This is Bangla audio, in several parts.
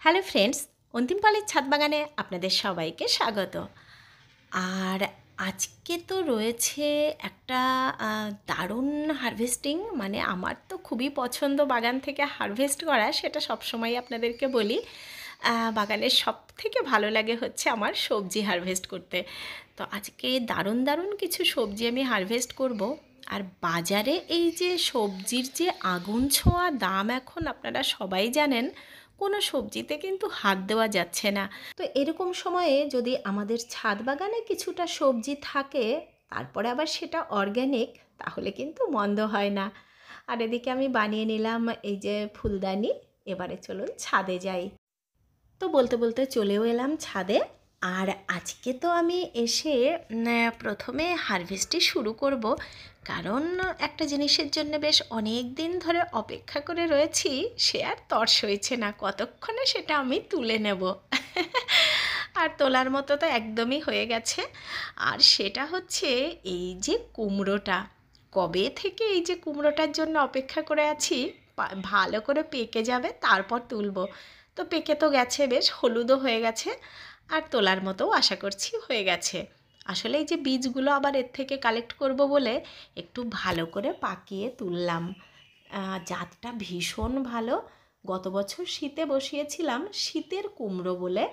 হ্যালো ফ্রেন্ডস, অন্তিম পালের ছাদ বাগানে আপনাদের সবাইকে স্বাগত। আর আজকে তো রয়েছে একটা দারুণ হারভেস্টিং, মানে আমার তো খুবই পছন্দ বাগান থেকে হারভেস্ট করা, সেটা সবসময় আপনাদেরকে বলি। বাগানের সব থেকে ভালো লাগে হচ্ছে আমার সবজি হারভেস্ট করতে। তো আজকে দারুণ দারুণ কিছু সবজি আমি হারভেস্ট করব। আর বাজারে এই যে সবজির যে আগুন ছোঁয়া দাম এখন আপনারা সবাই জানেন, কোনো সবজিতে কিন্তু হাত দেওয়া যাচ্ছে না। তো এরকম সময়ে যদি আমাদের ছাদ বাগানে কিছুটা সবজি থাকে, তারপরে আবার সেটা অর্গ্যানিক, তাহলে কিন্তু মন্দ হয় না। আর এদিকে আমি বানিয়ে নিলাম এই যে ফুলদানি। এবারে চলুন ছাদে যাই। তো বলতে বলতে চলেও এলাম ছাদে। আর আজকে তো আমি এসে প্রথমে হারভেস্টই শুরু করব, কারণ একটা জিনিসের জন্য বেশ অনেক দিন ধরে অপেক্ষা করে রয়েছি, সে আর তর সইছে না কতক্ষণে সেটা আমি তুলে নেব। আর তোলার মতো তো একদমই হয়ে গেছে। আর সেটা হচ্ছে এই যে কুমড়োটা, কবে থেকে এই যে কুমড়োটার জন্য অপেক্ষা করে আছি, ভালো করে পেকে যাবে তারপর তুলব। তো পেকে তো গেছে, বেশ হলুদও হয়ে গেছে, আর তোলার মতোও আশা করছি হয়ে গেছে। আসলে এই যে বীজগুলো আবার এর থেকে কালেক্ট করব বলে একটু ভালো করে পাকিয়ে তুললাম। জাতটা ভীষণ ভালো। গত বছর শীতে বসিয়েছিলাম, শীতের কুমড়ো বলে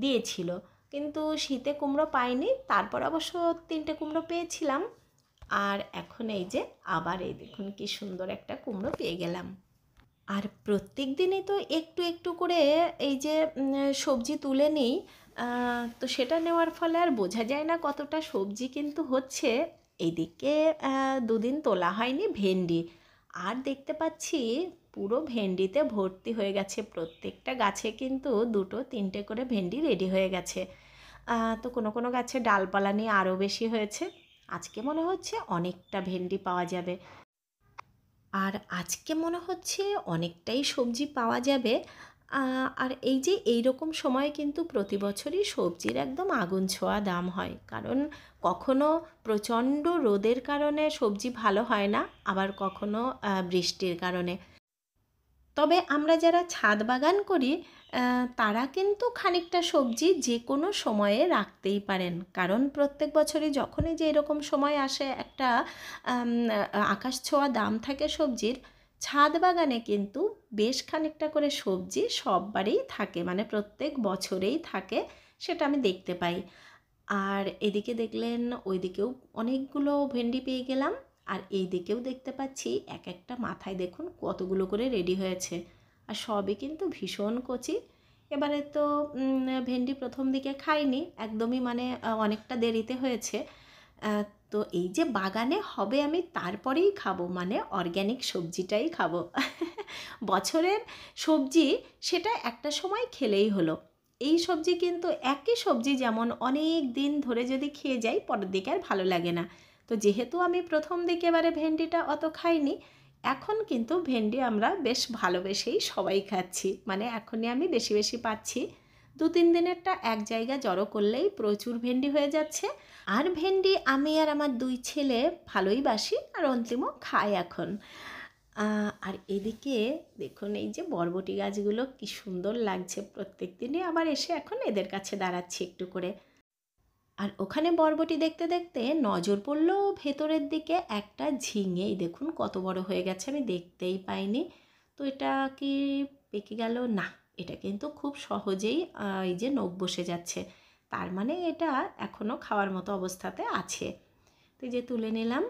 দিয়েছিল, কিন্তু শীতে কুমড়ো পাইনি। তারপর অবশ্য 3টে কুমড়ো পেয়েছিলাম। আর এখন এই যে আবার এই দেখুন কি সুন্দর একটা কুমড়ো পেয়ে গেলাম। আর প্রত্যেক দিনই তো একটু একটু করে এই যে সবজি তুলে নিই, তো সেটা নেওয়ার ফলে আর বোঝা যায় না কতটা সবজি কিন্তু হচ্ছে। এইদিকে 2 দিন তোলা হয়নি ভেন্ডি, আর দেখতে পাচ্ছি পুরো ভেন্ডিতে ভর্তি হয়ে গেছে। প্রত্যেকটা গাছে কিন্তু 2-3টে করে ভেন্ডি রেডি হয়ে গেছে। তো কোনো কোনো গাছে ডালপালা নিয়ে আরও বেশি হয়েছে। আজকে মনে হচ্ছে অনেকটা ভেন্ডি পাওয়া যাবে। আর আজকে মনে হচ্ছে অনেকটাই সবজি পাওয়া যাবে। আর এই যে এই রকম সময়ে কিন্তু প্রতি বছরই সবজির একদম আগুন ছোঁয়া দাম হয়, কারণ কখনো প্রচণ্ড রোদের কারণে সবজি ভালো হয় না, আবার কখনো বৃষ্টির কারণে। তবে আমরা যারা ছাদ বাগান করি, তারা কিন্তু খানিকটা সবজি যে কোনো সময়ে রাখতেই পারেন, কারণ প্রত্যেক বছরই যখনই যে এরকম সময় আসে, একটা আকাশ ছোঁয়া দাম থাকে সবজির, ছাদ বাগানে কিন্তু বেশ খানিকটা করে সবজি সববারেই থাকে, মানে প্রত্যেক বছরেই থাকে, সেটা আমি দেখতে পাই। আর এদিকে দেখলেন ওইদিকেও অনেকগুলো ভেন্ডি পেয়ে গেলাম। আর এই দিকেও দেখতে পাচ্ছি এক একটা মাথায় দেখুন কতগুলো করে রেডি হয়েছে, আর সবই কিন্তু ভীষণ কচি। এবারে তো ভেন্ডি প্রথম দিকে খাইনি একদমই, মানে অনেকটা দেরিতে হয়েছে। তো এই যে বাগানে হবে আমি তারপরেই খাবো, মানে অর্গ্যানিক সবজিটাই খাবো। বছরের সবজি সেটা একটা সময় খেলেই হলো। এই সবজি কিন্তু একই সবজি যেমন অনেক দিন ধরে যদি খেয়ে যাই, পরের দিকে আর ভালো লাগে না। তো যেহেতু আমি প্রথম দিকে এবারে ভেন্ডিটা অত খাইনি, এখন কিন্তু ভেন্ডি আমরা বেশ ভালোবেসেই সবাই খাচ্ছি, মানে এখনই আমি বেশি বেশি পাচ্ছি। 2-3 দিনেরটা এক জায়গা জড়ো করলেই প্রচুর ভেন্ডি হয়ে যাচ্ছে। আর ভেন্ডি আমি আর আমার 2 ছেলে ভালোই বাসি, আর অন্তিমও খায় এখন। আর এদিকে দেখুন এই যে বরবটি গাছগুলো কি সুন্দর লাগছে, প্রত্যেক দিনই আবার এসে এখন এদের কাছে দাঁড়াচ্ছি একটু করে। আর ওখানে বরবটি দেখতে দেখতে নজর পড়লো ভেতরের দিকে একটা ঝিঙে, এই দেখুন কত বড় হয়ে গেছে, আমি দেখতেই পাইনি। তো এটা কি পেকে গেল না? এটা কিন্তু খুব সহজেই এই যে নখ বসে যাচ্ছে, তার মানে এটা এখনও খাওয়ার মতো অবস্থাতে আছে। তো এই যে তুলে নিলাম।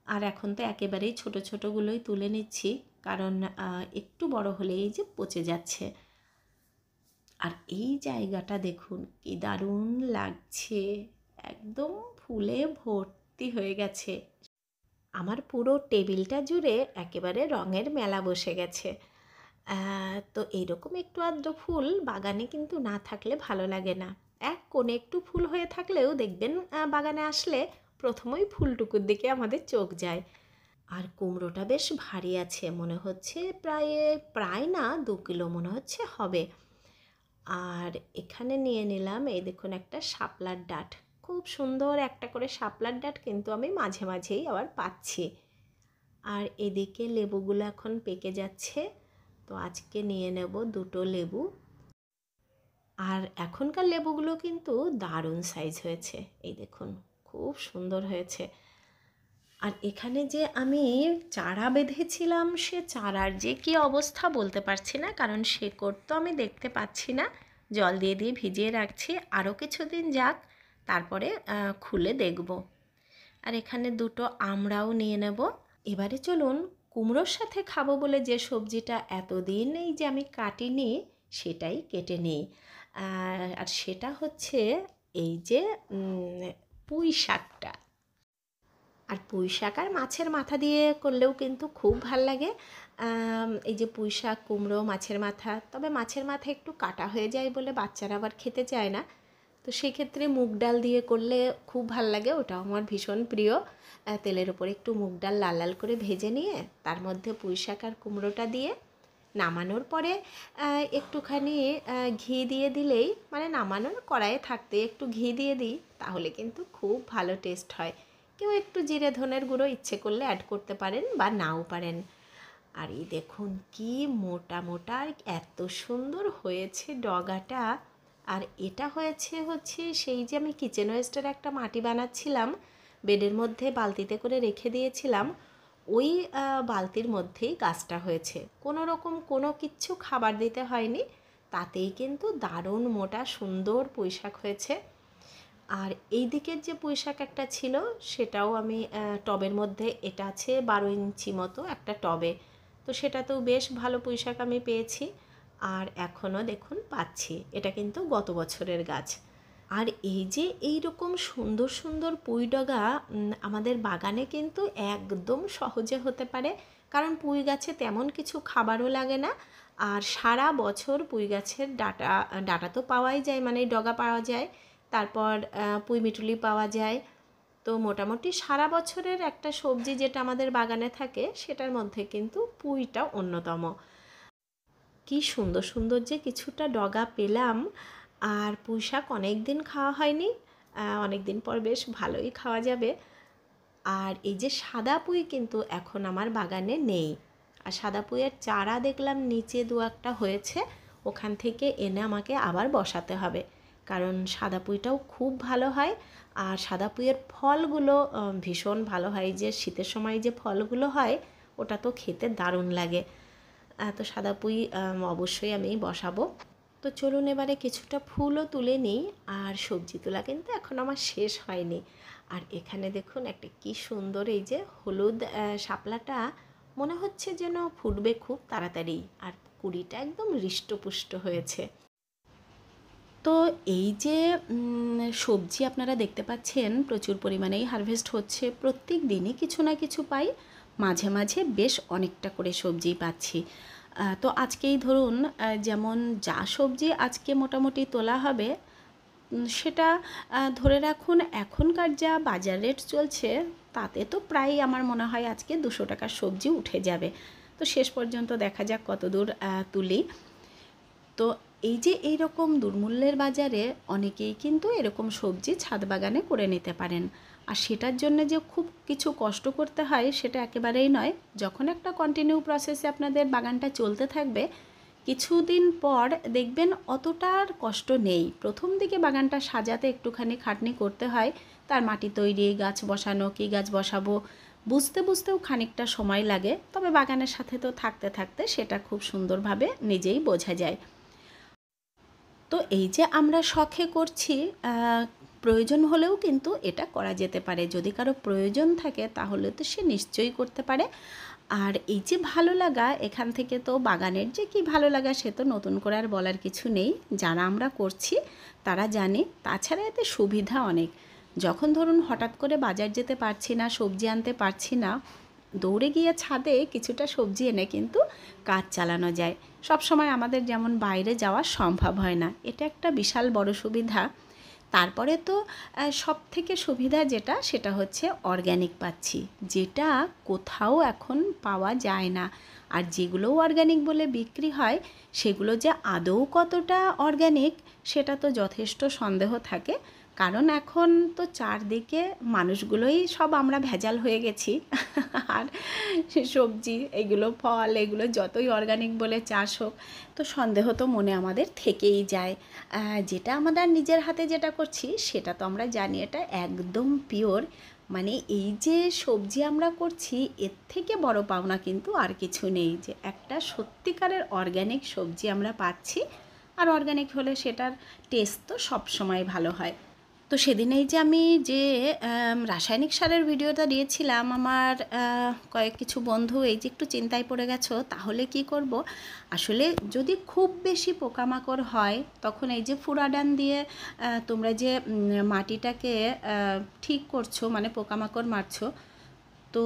আর এখন তো একেবারেই ছোট ছোটোগুলোই তুলে নিচ্ছি, কারণ একটু বড় হলে এই যে পচে যাচ্ছে। আর এই জায়গাটা দেখুন কি দারুণ লাগছে, একদম ফুলে ভর্তি হয়ে গেছে। আমার পুরো টেবিলটা জুড়ে একেবারে রঙের মেলা বসে গেছে। তো এইরকম একটু আধটু ফুল বাগানে কিন্তু না থাকলে ভালো লাগে না। এক কোণে একটু ফুল হয়ে থাকলেও দেখবেন বাগানে আসলে প্রথমেই ফুলটুকুর দিকে আমাদের চোখ যায়। আর কুমড়োটা বেশ ভারী আছে, মনে হচ্ছে প্রায় প্রায় না 2 কিলো মনে হচ্ছে হবে। আর এখানে নিয়ে নিলাম এই দেখুন একটা শাপলার ডাঁট, খুব সুন্দর একটা করে শাপলার ডাঁট কিন্তু আমি মাঝে মাঝেই আবার পাচ্ছি। আর এদিকে লেবুগুলো এখন পেকে যাচ্ছে, তো আজকে নিয়ে নেব 2টো লেবু। আর এখনকার লেবুগুলো কিন্তু দারুণ সাইজ হয়েছে, এই দেখুন খুব সুন্দর হয়েছে। আর এখানে যে আমি চারা বেঁধেছিলাম, সে চারার যে কী অবস্থা বলতে পারছি না, কারণ শেকড় তো আমি দেখতে পাচ্ছি না। জল দিয়ে দিয়ে ভিজিয়ে রাখছি, আরও কিছুদিন যাক, তারপরে খুলে দেখব। আর এখানে দুটো আমড়াও নিয়ে নেব। এবারে চলুন কুমড়োর সাথে খাবো বলে যে সবজিটা এতদিন এই যে আমি কাটিনি, সেটাই কেটে নিই। আর সেটা হচ্ছে এই যে পুঁই শাকটা। আর পুঁই শাক আর মাছের মাথা দিয়ে করলেও কিন্তু খুব ভাল লাগে। এই যে পুঁই শাক, কুমড়ো, মাছের মাথা, তবে মাছের মাথা একটু কাটা হয়ে যায় বলে বাচ্চারা আবার খেতে চায় না, তো সেই ক্ষেত্রে মুগ ডাল দিয়ে করলে খুব ভাল লাগে, ওটাও আমার ভীষণ প্রিয়। তেলের ওপরে একটু মুগ ডাল লাল লাল করে ভেজে নিয়ে তার মধ্যে পুঁই শাক আর কুমড়োটা দিয়ে নামানোর পরে একটুখানি ঘি দিয়ে দিলেই, মানে নামানোর কড়াইয়ে থাকতে একটু ঘি দিয়ে দিই, তাহলে কিন্তু খুব ভালো টেস্ট হয়। কেউ একটু জিরে ধনের গুঁড়ো ইচ্ছে করলে অ্যাড করতে পারেন বা নাও পারেন। আর এই দেখুন কি মোটা মোটা, এত সুন্দর হয়েছে ডগাটা। আর এটা হচ্ছে সেই যে আমি কিচেন ওয়েস্টের একটা মাটি বানাচ্ছিলাম, বেডের মধ্যে বালতিতে করে রেখে দিয়েছিলাম, ওই বালতির মধ্যেই গাছটা হয়েছে। কোনো রকম কোনো কিচ্ছু খাবার দিতে হয়নি, তাতেই কিন্তু দারুণ মোটা সুন্দর পুঁইশাক হয়েছে। আর এই দিকের যে পুঁইশাক একটা ছিল, সেটাও আমি টবের মধ্যে, এটা আছে 12 ইঞ্চি মতো একটা টবে, তো সেটাতেও বেশ ভালো পুঁইশাক আমি পেয়েছি। আর এখনও দেখুন পাচ্ছি, এটা কিন্তু গত বছরের গাছ। আর এই যে এই রকম সুন্দর সুন্দর পুঁই ডগা আমাদের বাগানে কিন্তু একদম সহজে হতে পারে, কারণ পুঁই গাছে তেমন কিছু খাবারও লাগে না। আর সারা বছর পুঁই গাছের ডাটা তো পাওয়াই যায়, মানে ডগা পাওয়া যায়, তারপর পুঁই মিটুলি পাওয়া যায়। তো মোটামুটি সারা বছরের একটা সবজি যেটা আমাদের বাগানে থাকে, সেটার মধ্যে কিন্তু পুঁইটা অন্যতম। কি সুন্দর সুন্দর যে কিছুটা ডগা পেলাম। আর পুঁই শাক অনেক দিন খাওয়া হয়নি, অনেক দিন পর বেশ ভালোই খাওয়া যাবে। আর এই যে সাদা পুঁই কিন্তু এখন আমার বাগানে নেই। আর সাদা পুঁইয়ের চারা দেখলাম নিচে দু একটা হয়েছে, ওখান থেকে এনে আমাকে আবার বসাতে হবে, কারণ সাদা পুঁইটাও খুব ভালো হয়। আর সাদা পুঁইয়ের ফলগুলো ভীষণ ভালো হয়, যে শীতের সময় যে ফলগুলো হয়, ওটা তো খেতে দারুণ লাগে। তো সাদা পুঁই অবশ্যই আমি বসাবো। তো চলুন এবারে কিছুটা ফুলও তুলে নিই। আর সবজি তোলা কিন্তু এখন আমার শেষ হয়নি। আর এখানে দেখুন একটা কি সুন্দর এই যে হলুদ শাপলাটা, মনে হচ্ছে যেন ফুটবে খুব তাড়াতাড়ি, আর কুড়িটা একদম হৃষ্টপুষ্ট হয়েছে। তো এই যে সবজি আপনারা দেখতে পাচ্ছেন প্রচুর পরিমাণেই হারভেস্ট হচ্ছে, প্রত্যেক দিনই কিছু না কিছু পাই, মাঝে মাঝে বেশ অনেকটা করে সবজি পাচ্ছি। তো আজকেই ধরুন যেমন যা সবজি আজকে মোটামুটি তোলা হবে, সেটা ধরে রাখুন এখনকার যা বাজার রেট চলছে, তাতে তো প্রায় আমার মনে হয় আজকে 200 টাকার সবজি উঠে যাবে। তো শেষ পর্যন্ত দেখা যাক কত দূর তুলি। তো এই যে এই রকম দুর্মূল্যের বাজারে অনেকেই কিন্তু এরকম সবজি ছাদ বাগানে করে নিতে পারেন। আর সেটার জন্য যে খুব কিছু কষ্ট করতে হয় সেটা একেবারেই নয়। যখন একটা কন্টিনিউ প্রসেসে আপনাদের বাগানটা চলতে থাকবে, কিছুদিন পর দেখবেন অতটা আর কষ্ট নেই। প্রথম দিকে বাগানটা সাজাতে একটুখানি খাটনি করতে হয়, তার মাটি তৈরি, গাছ বসানো, কী গাছ বসাবো বুঝতে বুঝতেও খানিকটা সময় লাগে, তবে বাগানের সাথে তো থাকতে থাকতে সেটা খুব সুন্দরভাবে নিজেই বোঝা যায়। তো এই যে আমরা শখে করছি, প্রয়োজন হলেও কিন্তু এটা করা যেতে পারে। যদি কারো প্রয়োজন থাকে তাহলে তো সে নিশ্চয়ই করতে পারে। আর এই যে ভালো লাগা, এখান থেকে তো বাগানের যে কি ভালো লাগা সে তো নতুন করে আর বলার কিছু নেই, যারা আমরা করছি তারা জানে। তাছাড়া এতে সুবিধা অনেক। যখন ধরুন হঠাৎ করে বাজার যেতে পারছি না, সবজি আনতে পারছি না, দৌড়ে গিয়ে ছাদে কিছুটা সবজি এনে কিন্তু কাজ চালানো যায়। সব সময় আমাদের যেমন বাইরে যাওয়া সম্ভব হয় না, এটা একটা বিশাল বড় সুবিধা। তারপরে তো সব থেকে সুবিধা যেটা, সেটা হচ্ছে অর্গ্যানিক পাচ্ছি, যেটা কোথাও এখন পাওয়া যায় না। আর যেগুলোও অর্গ্যানিক বলে বিক্রি হয়, সেগুলো যে আদৌ কতটা অর্গ্যানিক সেটা তো যথেষ্ট সন্দেহ থাকে। কারণ এখন তো চারদিকে মানুষগুলোই সব আমরা ভেজাল হয়ে গেছি। আর সবজি এগুলো, ফল এগুলো যতই অর্গানিক বলে চাষ হোক, তো সন্দেহ তো মনে আমাদের থেকেই যায়। যেটা আমাদের নিজের হাতে যেটা করছি সেটা তো আমরা জানি এটা একদম পিওর। মানে এই যে সবজি আমরা করছি, এর থেকে বড় পাওনা কিন্তু আর কিছু নেই, যে একটা সত্যিকারের অর্গানিক সবজি আমরা পাচ্ছি। আর অর্গানিক হলে সেটার টেস্ট তো সবসময় ভালো হয়। তো সেদিন এই যে আমি যে রাসায়নিক সারের ভিডিওটা দিয়েছিলাম, আমার কিছু বন্ধু এই যে একটু চিন্তায় পড়ে গেছো তাহলে কি করব। আসলে যদি খুব বেশি পোকামাকড় হয় তখন এই যে ফুরাডান দিয়ে তোমরা যে মাটিটাকে ঠিক করছো, মানে পোকামাকড় মারছো, তো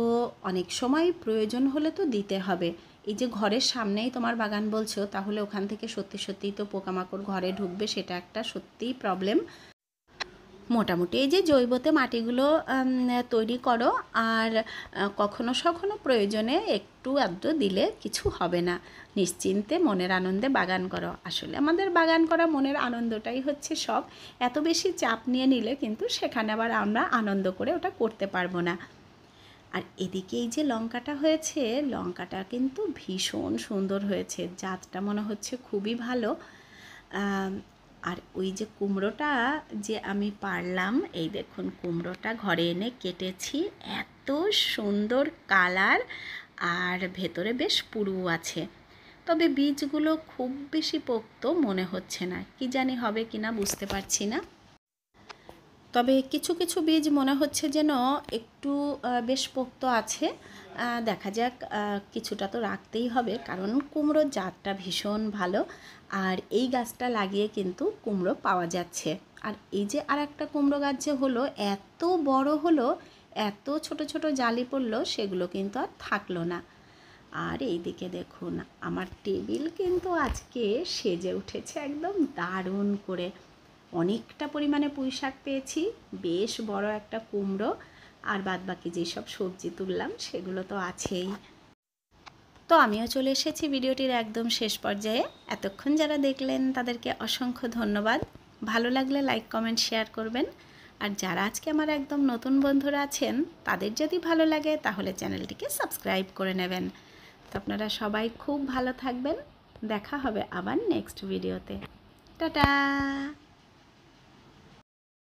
অনেক সময় প্রয়োজন হলে তো দিতে হবে। এই যে ঘরের সামনেই তোমার বাগান বলছো, তাহলে ওখান থেকে সত্যি সত্যিই তো পোকামাকড় ঘরে ঢুকবে, সেটা একটা সত্যিই প্রবলেম। মোটামুটি এই যে জৈবতে মাটিগুলো তৈরি করো, আর কখনো সখনো প্রয়োজনে একটু আধটু দিলে কিছু হবে না। নিশ্চিন্তে মনের আনন্দে বাগান করো। আসলে আমাদের বাগান করা মনের আনন্দটাই হচ্ছে সব। এত বেশি চাপ নিয়ে নিলে কিন্তু সেখানে আবার আমরা আনন্দ করে ওটা করতে পারবো না। আর এদিকে এই যে লঙ্কাটা হয়েছে, লঙ্কাটা কিন্তু ভীষণ সুন্দর হয়েছে, জাতটা মনে হচ্ছে খুবই ভালো। আর ওই যে কুমড়োটা যে আমি পারলাম, এই দেখুন কুমড়োটা ঘরে এনে কেটেছি, এত সুন্দর কালার, আর ভেতরে বেশ পুরু আছে। তবে বীজগুলো খুব বেশি পোক্ত মনে হচ্ছে না, কি জানি হবে কিনা বুঝতে পারছি না। তবে কিছু কিছু বীজ মনে হচ্ছে যেন একটু বেশ পোক্ত আছে। দেখা যাক, কিছুটা তো রাখতেই হবে, কারণ কুমড়োর জাতটা ভীষণ ভালো। আর এই গাছটা লাগিয়ে কিন্তু কুমড়ো পাওয়া যাচ্ছে। আর এই যে আর একটা কুমড়ো গাছ যে হলো, এত বড় হলো, এত ছোট ছোট জালি পড়লো, সেগুলো কিন্তু আর থাকলো না। আর এই দিকে দেখুন, আমার টেবিল কিন্তু আজকে সেজে উঠেছে একদম দারুণ করে। অনেকটা পরিমাণে পুঁই শাক পেয়েছি, বেশ বড় একটা কুমড়ো, আর বাদবাকি যেসব সবজি তুললাম সেগুলো তো আছেই। তো আমিও চলে এসেছি ভিডিওটির একদম শেষ পর্যায়ে। এতক্ষণ যারা দেখলেন তাদেরকে অসংখ্য ধন্যবাদ। ভালো লাগলে লাইক, কমেন্ট, শেয়ার করবেন। আর যারা আজকে আমার একদম নতুন বন্ধুরা আছেন, তাদের যদি ভালো লাগে তাহলে চ্যানেলটিকে সাবস্ক্রাইব করে নেবেন। তো আপনারা সবাই খুব ভালো থাকবেন। দেখা হবে আবার নেক্সট ভিডিওতে। টাটা।